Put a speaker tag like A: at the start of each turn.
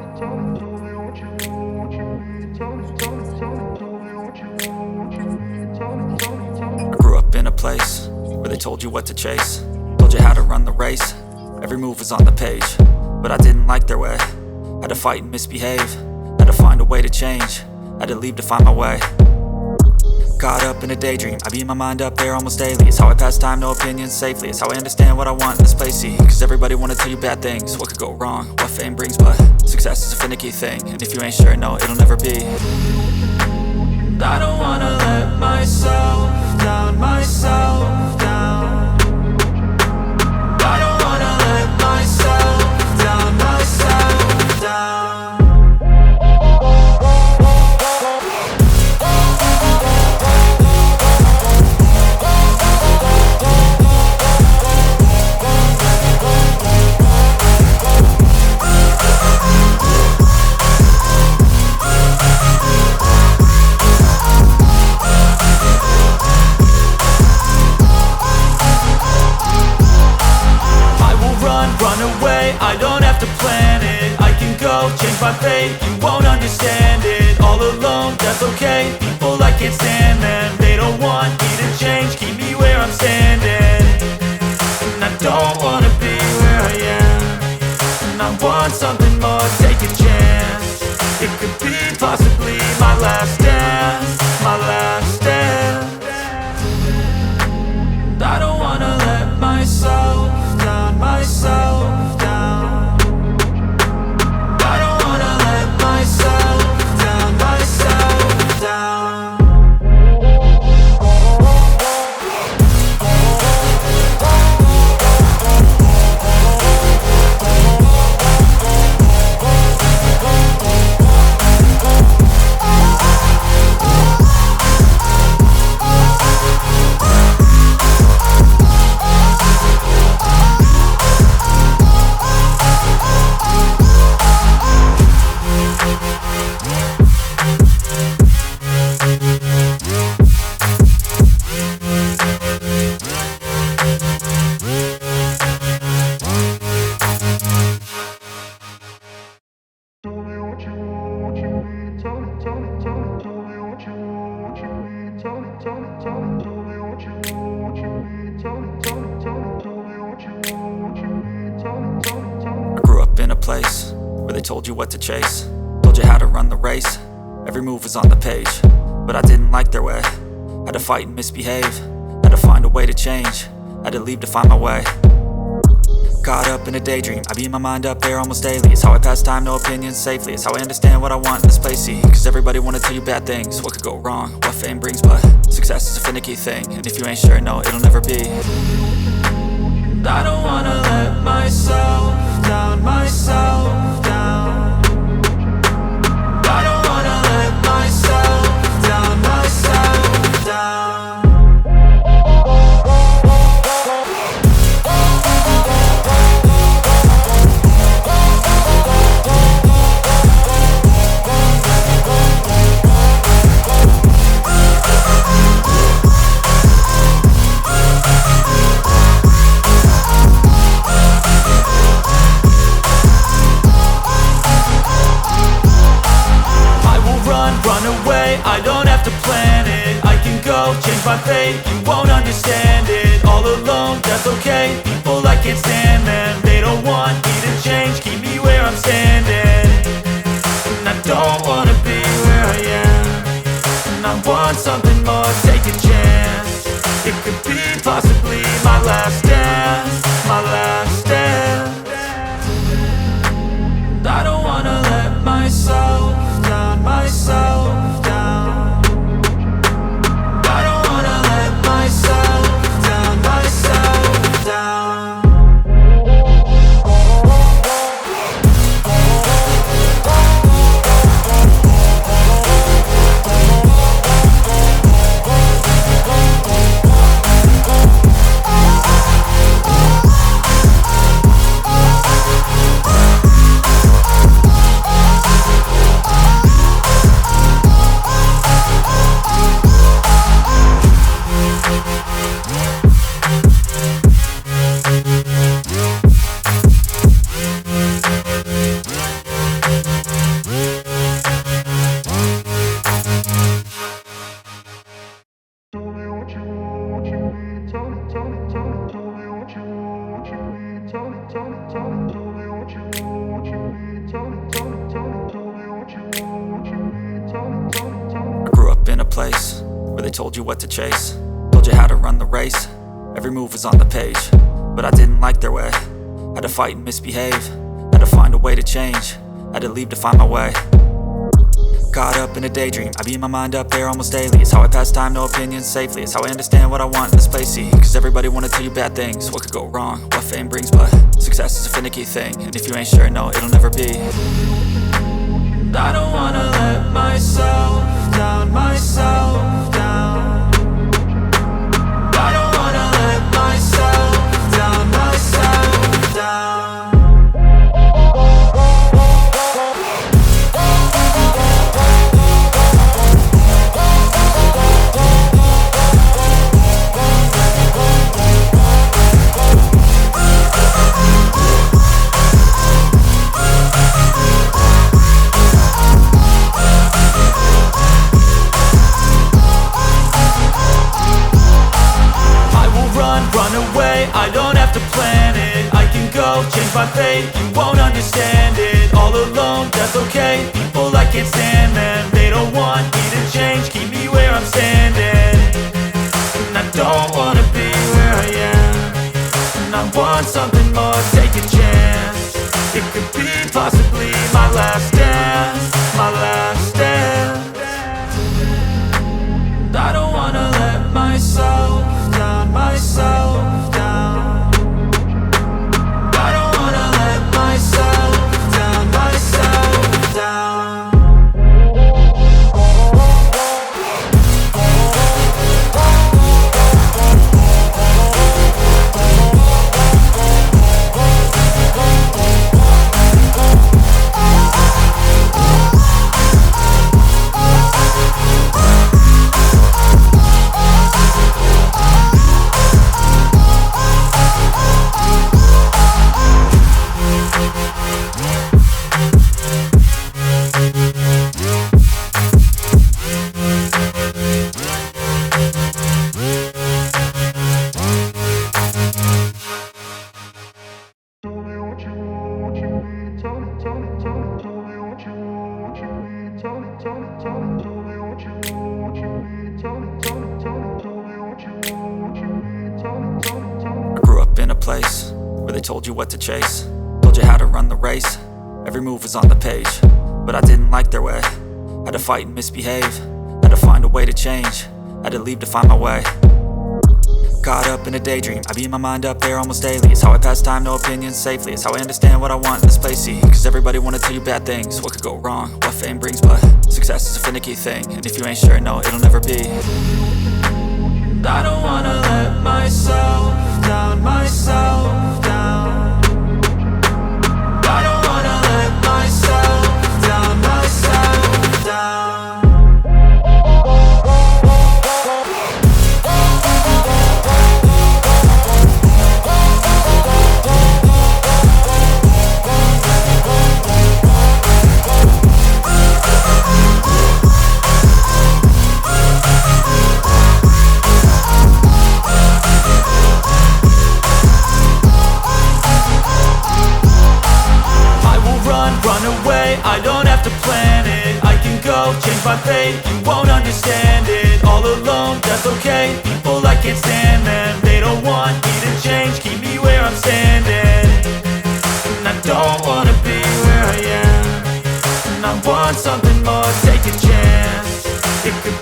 A: I grew up in a place where they told you what to chase, told you how to run the race. Every move was on the page, but I didn't like their way. Had to fight and misbehave, had to find a way to change, had to leave to find my way. Caught up in a daydream, I beat my mind up there almost daily. It's how I pass time, no opinions safely. It's how I understand what I want in this place, see. Cause everybody wanna tell you bad things, what could go wrong, what fame brings. But success is a finicky thing, and if you ain't sure, no, it'll never be. I don't wanna let myself down, myself down. I don't wanna let myself down, myself down. Run away, I don't have to plan it. I can go, change my fate, you won't understand it. All alone, that's okay, people I can't stand them. They don't want me to change, keep me where I'm standing. And I don't wanna be where I am, and I want something more, take a chance. It could be possibly my last dance, my last dance. I don't wanna let myself down, myself down. I don't wanna let myself down, myself down. I grew up in a place where they told you what to chase, told you how to run the race. Every move was on the page, but I didn't like their way. Had to fight and misbehave, had to find a way to change, had to leave to find my way. Caught up in a daydream, I beat my mind up there almost daily. It's how I pass time, no opinions safely. It's how I understand what I want in this place, see. Cause everybody wanna tell you bad things, what could go wrong, what fame brings. But success is a finicky thing, and if you ain't sure, no, it'll never be. I don't wanna let myself down, myself down. I don't wanna let myself down, myself down. I don't have to plan it, I can go, change my fate, you won't understand it. All alone, that's okay, people I can't stand them. They don't want me to change, keep me where I'm standing. And I don't wanna be where I am, and I want something more, take a chance. It could be possibly my last dance, my last dance. I don't wanna let myself down, myself down. I don't wanna let myself down, myself down. place where they told you what to chase, told you how to run the race. Every move was on the page, but I didn't like their way. Had to fight and misbehave, had to find a way to change, had to leave to find my way. Caught up in a daydream, I beat my mind up there almost daily. It's how I pass time, no opinions safely. It's how I understand what I want in this place, see. Cause everybody wanna tell you bad things, what could go wrong, what fame brings. But success is a finicky thing, and if you ain't sure, no, it'll never be. And I don't wanna let myself down, myself down. And I don't wanna let myself down, myself down. I don't have to plan it, I can go change my fate. You won't understand it, all alone, that's okay. People I can't stand, man, they don't want me to change. Keep me where I'm standing, and I don't wanna be where I am. And I want something more, take a chance. It could be possibly my last dance, my last dance. And I don't wanna let myself down, myself down. I grew up in a place where they told you what to chase, told you how to run the race. Every move was on the page, but I didn't like their way. Had to fight and misbehave, had to find a way to change, had to leave to find my way. Caught up in a daydream, I beat my mind up there almost daily. It's how I pass time, no opinions safely. It's how I understand what I want in this place, see. Cause everybody wanna tell you bad things, what could go wrong, what fame brings. But success is a finicky thing, and if you ain't sure, no, it'll never be. And I don't wanna let myself down, myself down. And I don't wanna let myself down, myself down. I don't have to plan it, I can go change my fate. You won't understand it, all alone, that's okay. People I can't stand, man, they don't want me to change. Keep me where I'm standing, and I don't wanna be where I am. And I want something more, take a chance. It could